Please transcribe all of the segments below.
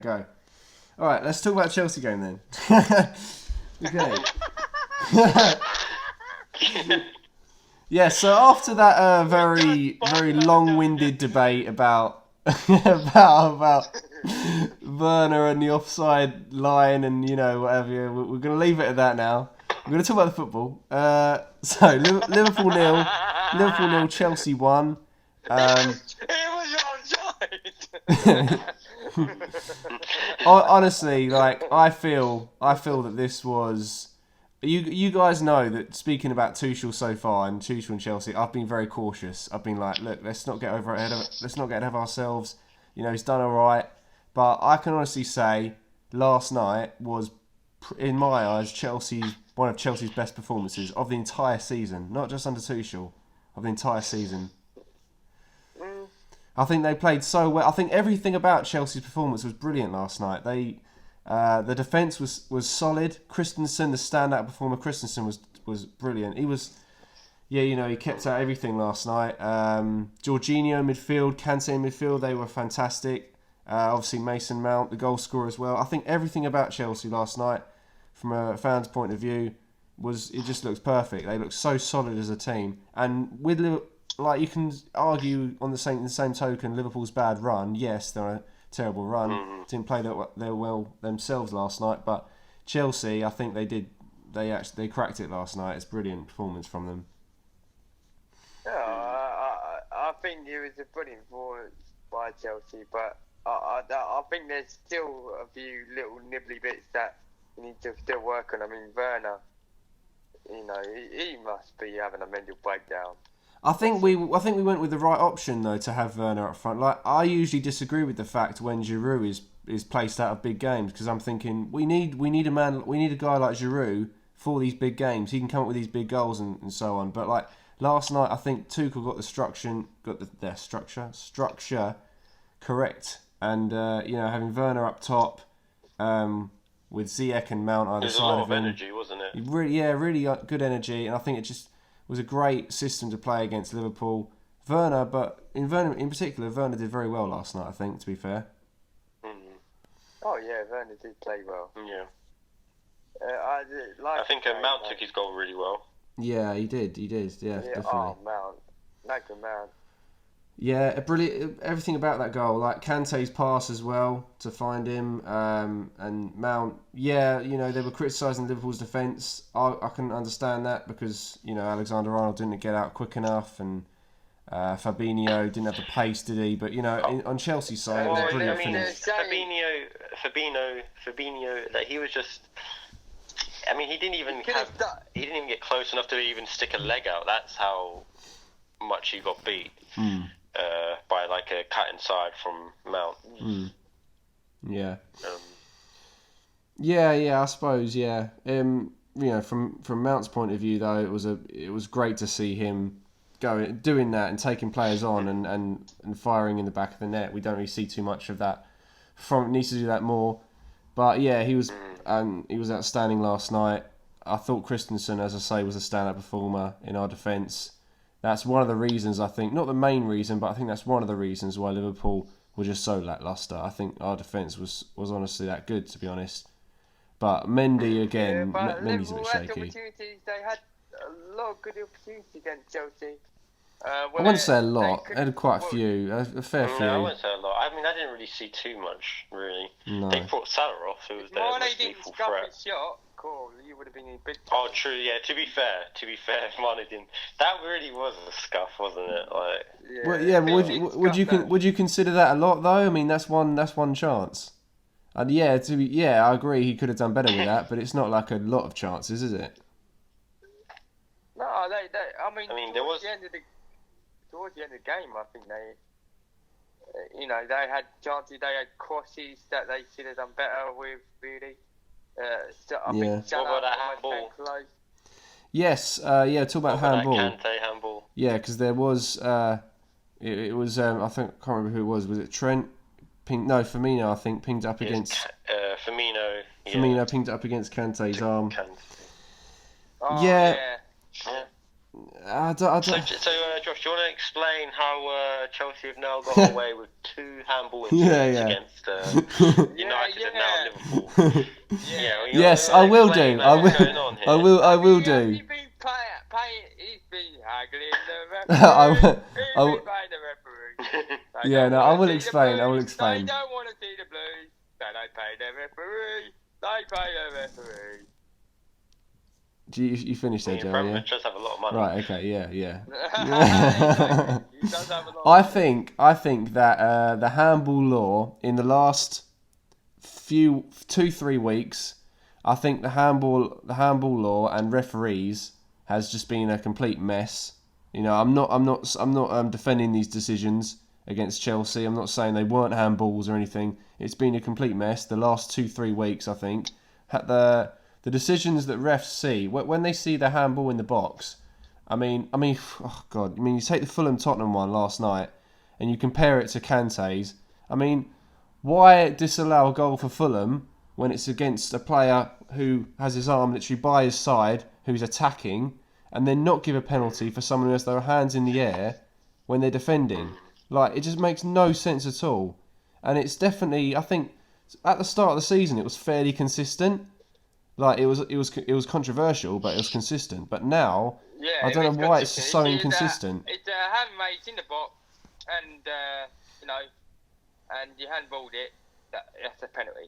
Go. All right, let's talk about Chelsea game then. Okay. Yeah, so after that very long-winded debate about about Werner and the offside line and whatever, we're going to leave it at that now. We're going to talk about the football. So Liverpool nil, Chelsea 1. Honestly, I feel that this was. You guys know that speaking about Tuchel so far and Tuchel and Chelsea, I've been very cautious. I've been like, look, let's not get ahead of ourselves. He's done all right, but I can honestly say last night was, in my eyes, one of Chelsea's best performances of the entire season, not just under Tuchel, of the entire season. I think they played so well. I think everything about Chelsea's performance was brilliant last night. The defence was solid. Christensen, the standout performer, was brilliant. He was, he kept out everything last night. Jorginho midfield, Kante midfield, they were fantastic. Obviously Mason Mount, the goal scorer as well. I think everything about Chelsea last night, from a fan's point of view, it just looks perfect. They look so solid as a team. And with you can argue on the same token, Liverpool's bad run. Yes, they're a terrible run. Didn't play that well themselves last night, but Chelsea, I think they did. They cracked it last night. It's a brilliant performance from them. Yeah, I think it was a brilliant performance by Chelsea, but I think there's still a few little nibbly bits that you need to still work on. I mean, Werner, he must be having a mental breakdown. I think we went with the right option though to have Werner up front. I usually disagree with the fact when Giroud is placed out of big games, because I'm thinking we need a guy like Giroud for these big games. He can come up with these big goals and so on. But last night, I think Tuchel got the structure correct, and having Werner up top with Ziyech and Mount either side of him. There's a lot of energy, wasn't it? Really good energy, and I think it just was a great system to play against Liverpool. Werner in particular, Werner did very well last night, I think, to be fair. Mm-hmm. Oh yeah, Werner did play well. Yeah. I think Mount took his goal really well. Yeah, he did. Yeah, definitely. Oh, Mount. Like a man. Yeah, brilliant. Everything about that goal, like Kante's pass as well to find him, and Mount. Yeah, they were criticising Liverpool's defence. I can understand that because Alexander Arnold didn't get out quick enough, and Fabinho didn't have the pace, did he? But on Chelsea's side, it was a brilliant finish. Fabinho, that he was just. I mean, he didn't even get close enough to even stick a leg out. That's how much he got beat. By a cut inside from Mount. Yeah. I suppose. Yeah. From Mount's point of view, though, it was great to see him doing that and taking players on and firing in the back of the net. We don't really see too much of that. Needs to do that more. But yeah, he was outstanding last night. I thought Christensen, as I say, was a standout performer in our defence. That's one of the reasons, I think, not the main reason, but I think that's one of the reasons why Liverpool were just so lacklustre. I think our defence was honestly that good, to be honest. But Mendy, again, Mendy's a bit shaky. They had a lot of good opportunities against Chelsea. I wouldn't say a lot. They had quite a few, a fair few. No, I wouldn't say a lot. I mean, I didn't really see too much, really. No. They brought Salah off, who was their most lethal threat. Shot, cool, you would have been in big trouble. Oh, true, yeah, to be fair, Mane didn't. That really was a scuff, wasn't it? Would you consider that a lot, though? I mean, that's one chance. And I agree, he could have done better with that, but it's not like a lot of chances, is it? No, I mean there was... Towards the end of the game, I think they had chances, they had crosses that they should have done better with, really. Think what about that handball? Yes, talk about handball. Kante handball. Yeah, because there was, it was, I can't remember who it was. Was it Trent? Firmino, I think, pinged up against... Firmino. Firmino pinged up against Kante's arm. Kante. Oh, yeah. I don't. So, Josh, do you want to explain how Chelsea have now got away with 2 handball incidents against United and now Liverpool? Yes, I will do. I will. Going on here? I will do. He's been haggling the referee. I will. He's been paying the referee. Yeah, no, I will explain. I will They explain. don't want to see the Blues. They don't pay the referee. They pay the referee. You finished there, Joe? Yeah. Just have a lot of money. Right. Okay. Yeah. He does have a lot I of money. think that the handball law in the last 2-3 weeks, I think the handball law and referees has just been a complete mess. You know, I'm not defending these decisions against Chelsea. I'm not saying they weren't handballs or anything. It's been a complete mess the last 2-3 weeks. I think the decisions that refs see when they see the handball in the box. I mean, oh God! I mean, you take the Fulham Tottenham one last night, and you compare it to Kante's. I mean, why disallow a goal for Fulham when it's against a player who has his arm literally by his side, who's attacking, and then not give a penalty for someone who has their hands in the air when they're defending? Like, it just makes no sense at all. And it's definitely, I think, at the start of the season, it was fairly consistent. Like, it was controversial, but it was consistent. But now, I don't know why it's so inconsistent. It's a handmade in the box, and and you handballed it. That's a penalty,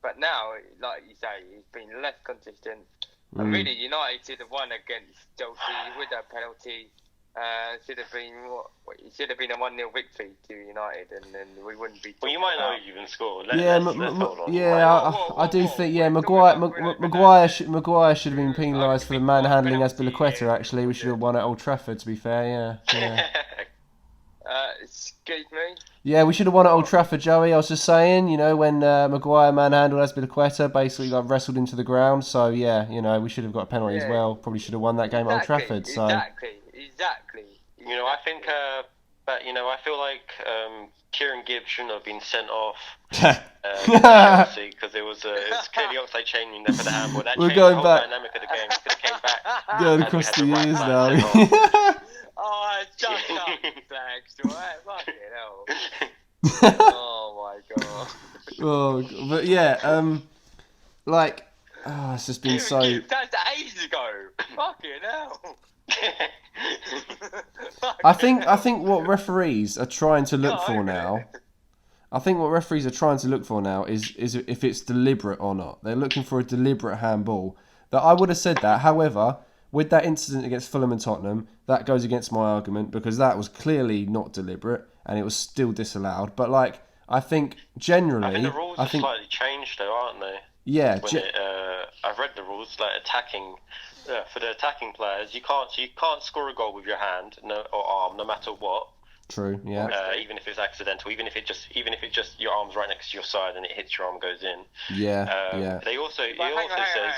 But now, like you say, it's been less consistent. And really, United should have won against Chelsea with that penalty. Should have been a 1-0 victory to United, and then we wouldn't be. Well, you might not even score. Let's hold on. I do think Maguire should have been penalised for the manhandling Azpilicueta. Actually, we should have won at Old Trafford. To be fair, yeah. Excuse me. Yeah, we should have won at Old Trafford, Joey. I was just saying, when Maguire manhandled Azpilicueta, basically wrestled into the ground. So yeah, we should have got a penalty as well. Probably should have won that game at Old Trafford. So exactly. I think, but I feel like Kieran Gibbs shouldn't have been sent off Chelsea because it's clearly offside changing there for the handball. That We're changed going the whole back. dynamic of the game. Could have came back. Going and we across had the the right years flag now. sent off. Oh, shut up, Flags. Fucking hell. Oh my god. Oh, but yeah, it's just been so. That's ages ago. Fucking hell. I think what referees are trying to look for now. I think what referees are trying to look for now is if it's deliberate or not. They're looking for a deliberate handball. That I would have said that. However, with that incident against Fulham and Tottenham, that goes against my argument because that was clearly not deliberate and it was still disallowed. But I think generally, the rules are slightly changed though, aren't they? Yeah. I've read the rules like attacking. For the attacking players, you can't score a goal with your hand or arm, no matter what. True. Yeah. Even if it's accidental, even if it just your arm's right next to your side and it hits your arm, goes in. Yeah. It also says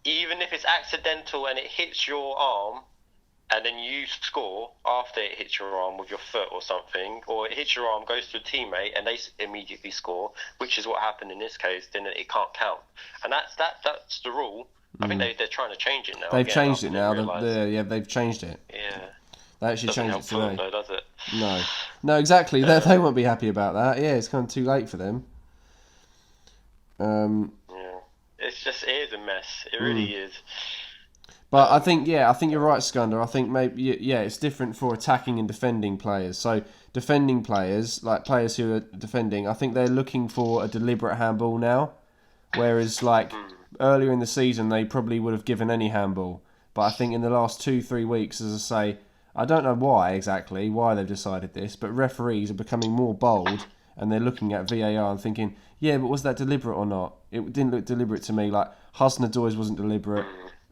even if it's accidental and it hits your arm, and then you score after it hits your arm with your foot or something, or it hits your arm, goes to a teammate, and they immediately score, which is what happened in this case. Then it can't count, and that's the rule. I think they're trying to change it now. They've changed it now. They've changed it. Yeah. They actually changed it today. Though, does it? No, exactly. They won't be happy about that. Yeah, it's kind of too late for them. Yeah, it is a mess. It really is. But I think you're right, Skunder. I think maybe it's different for attacking and defending players. So defending players, like players who are defending, I think they're looking for a deliberate handball now, whereas earlier in the season they probably would have given any handball. But I think in the last 2-3 weeks, as I say, I don't know why they've decided this, but referees are becoming more bold and they're looking at VAR and thinking, yeah, but was that deliberate or not? It didn't look deliberate to me. Like Hudson-Odoi's wasn't deliberate,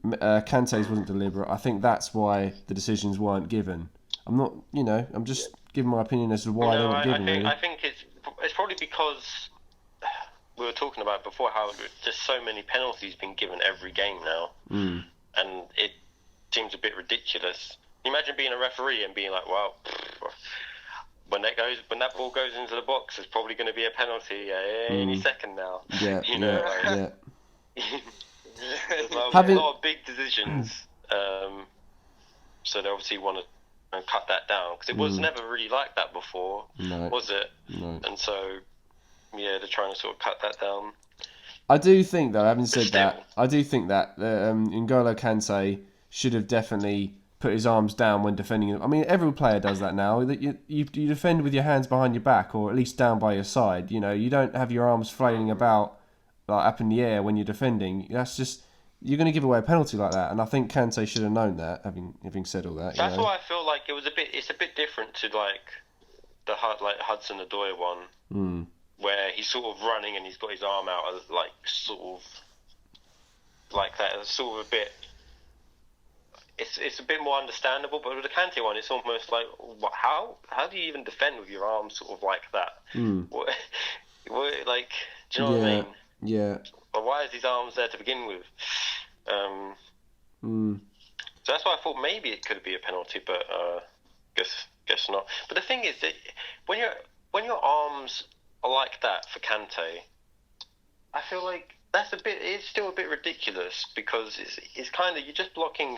Kante's wasn't deliberate. I think that's why the decisions weren't given. I'm not, I'm just giving my opinion as to why they weren't given. I think it's probably because we were talking about before how there's so many penalties being given every game now, and it seems a bit ridiculous. Imagine being a referee and being like, well, when that ball goes into the box, there's probably going to be a penalty any second now. Yeah. There's a lot of big decisions so they obviously want to cut that down because it was never really like that before, was it? No. And so, yeah, they're trying to sort of cut that down. I do think, though, having said that, I do think that N'Golo Kante should have definitely put his arms down when defending. I mean, every player does that now. That you defend with your hands behind your back, or at least down by your side. You know, you don't have your arms flailing about like up in the air when you're defending. That's just, you're going to give away a penalty like that. And I think Kante should have known that. Having said all that, that's why I feel like it's a bit different to like the Hudson-Odoi one. Where he's sort of running and he's got his arm out, like sort of like that. It's sort of a bit. It's a bit more understandable, but with the Kante one, it's almost like, how do you even defend with your arms sort of like that? What, like, do you know what I mean? Yeah. But why is his arms there to begin with? So that's why I thought maybe it could be a penalty, but guess not. But the thing is that when your arms are like that for Kante, I feel like it's still a bit ridiculous because it's kind of, you're just blocking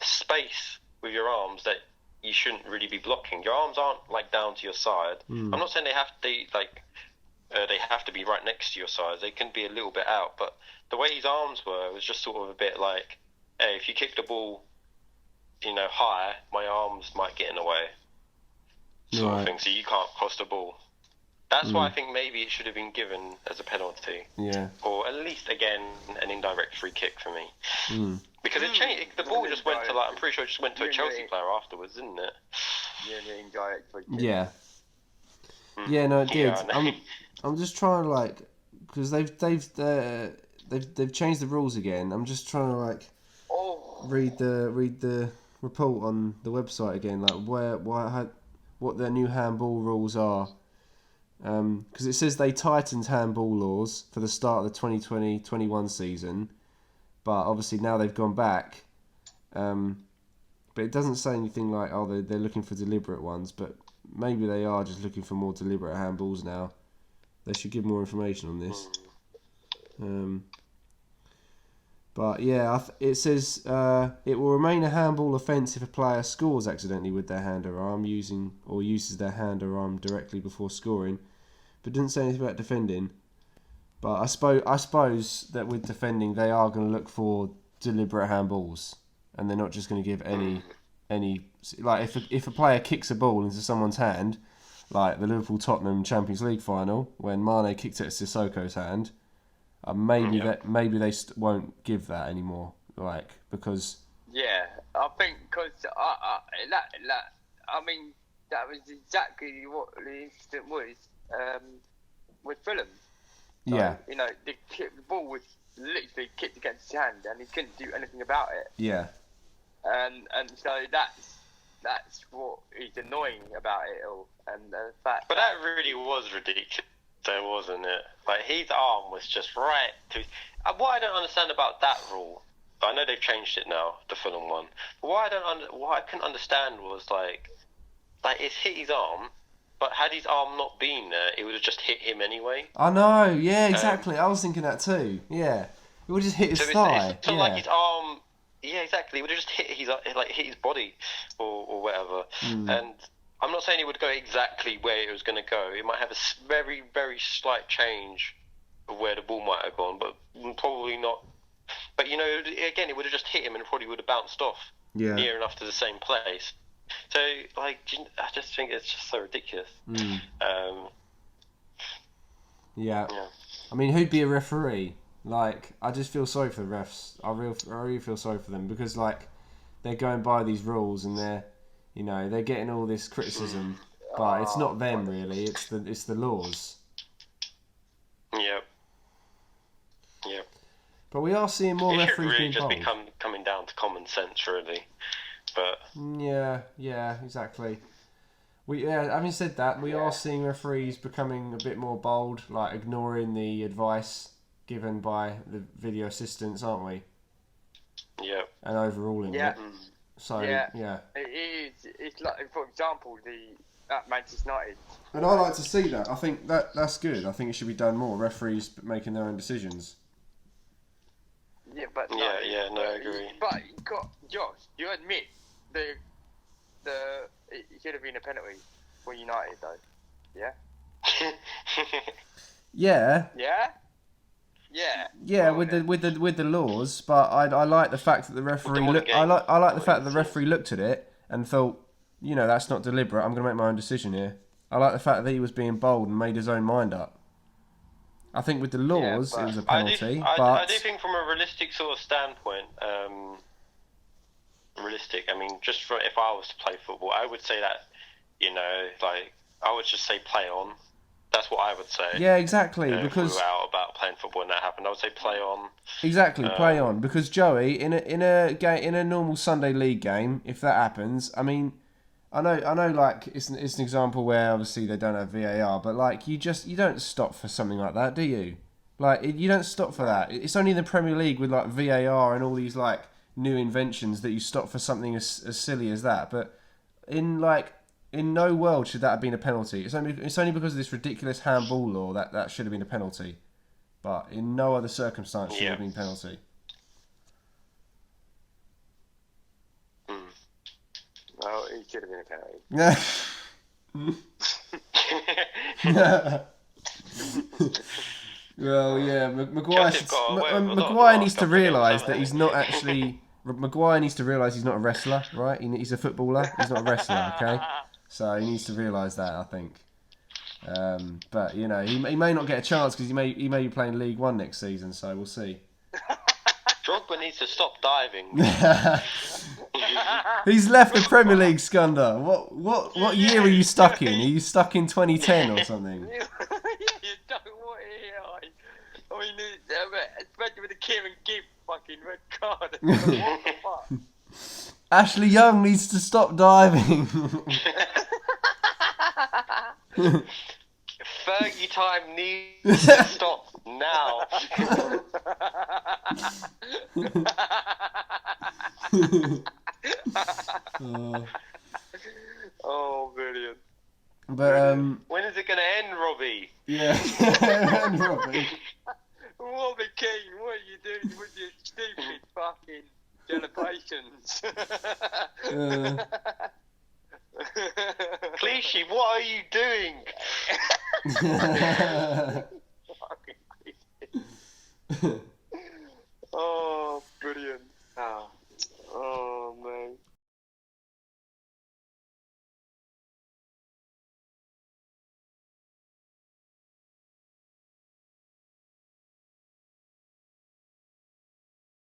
space with your arms that you shouldn't really be blocking. Your arms aren't like down to your side. I'm not saying they have to be right next to your side. They can be a little bit out, but the way his arms were was just sort of a bit like, hey, if you kick the ball, high, my arms might get in the way, sort of thing. So you can't cross the ball. That's why I think maybe it should have been given as a penalty. Yeah. Or at least, again, an indirect free kick for me. Because it changed. The ball just went to, I'm pretty sure it just went to a Chelsea player afterwards, didn't it? Yeah, an indirect free kick. Yeah. Yeah, no, it did. Yeah, I'm just trying to because they've changed the rules again. I'm just trying to read the report on the website again, what their new handball rules are. Because it says they tightened handball laws for the start of the 2020-21 season, but obviously now they've gone back. But it doesn't say anything like, they're looking for deliberate ones, but maybe they are just looking for more deliberate handballs now. They should give more information on this. But yeah, it says it will remain a handball offence if a player scores accidentally with their hand or arm uses their hand or arm directly before scoring, but didn't say anything about defending. But I suppose that with defending they are going to look for deliberate handballs, and they're not just going to give any like if a player kicks a ball into someone's hand, like the Liverpool-Tottenham Champions League final when Mane kicked it at Sissoko's hand. Maybe they won't give that anymore, because. Yeah, I think because that was exactly what the incident was with Fulham. So, yeah. The ball was literally kicked against his hand, and he couldn't do anything about it. Yeah. And so that's what is annoying about it all, and the fact. But that really was ridiculous. There wasn't it? Like his arm was just right to. What I don't understand about that rule, I know they've changed it now, the Fulham one. But what I couldn't understand was like it's hit his arm, but had his arm not been there, it would have just hit him anyway. I know, yeah, exactly. I was thinking that too. Yeah, it would just hit his thigh. It's not like his arm. Yeah, exactly. It would have just hit his body or whatever, and. I'm not saying it would go exactly where it was going to go. It might have a very, very slight change of where the ball might have gone, but probably not. But, again, it would have just hit him and it probably would have bounced off near enough to the same place. So, I just think it's just so ridiculous. Yeah. I mean, who'd be a referee? I just feel sorry for the refs. I really feel sorry for them because, they're going by these rules and they're getting all this criticism, but it's not them really. It's the laws. Yep. But we are seeing more referees really being just bold. be coming down to common sense, really. But yeah, exactly. Having said that, we are seeing referees becoming a bit more bold, ignoring the advice given by the video assistants, aren't we? Yeah. And overruling it. So yeah, it is. It's like, for example, at Manchester United. And I like to see that. I think that's good. I think it should be done more. Referees making their own decisions. Yeah, but I agree. But Josh, you admit it should have been a penalty for United though. Yeah. Yeah. Yeah. Yeah. Yeah, Well, with the laws, but I like the fact that the referee I like the fact that the referee looked at it and thought, that's not deliberate. I'm going to make my own decision here. I like the fact that he was being bold and made his own mind up. I think with the laws, it was a penalty. I do think from a realistic sort of standpoint, I mean, just for if I was to play football, I would say that, I would just say play on. That's what I would say. Yeah, exactly. Because if we were out about playing football and that happened, I would say play on. Exactly, play on. Because Joey, in a normal Sunday league game, if that happens, I mean, I know, like it's an example where obviously they don't have VAR, but like you don't stop for something like that, do you? Like you don't stop for that. It's only in the Premier League with like VAR and all these like new inventions that you stop for something as silly as that. But in no world should that have been a penalty. It's only because of this ridiculous handball law that should have been a penalty. But in no other circumstance should it have been a penalty. Well, it should have been a penalty. Well, yeah, Maguire needs to realise that he's not actually. Maguire needs to realise he's not a wrestler, right? He's a footballer. He's not a wrestler, okay? So he needs to realise that, I think. But he may not get a chance because he may be playing League One next season. So we'll see. Drogba needs to stop diving. He's left the Premier League, Scunda. What year are you stuck in? Are you stuck in 2010 or something? You don't want to hear. I mean, especially with the Kieran Gibb fucking red card. What the fuck? Ashley Young needs to stop diving. Fergie time needs to stop now. Oh, brilliant. But when is it going to end, Robbie? Yeah, Robbie. Robbie Keane, what are you doing with your stupid fucking celebrations? Clichy, what are you doing?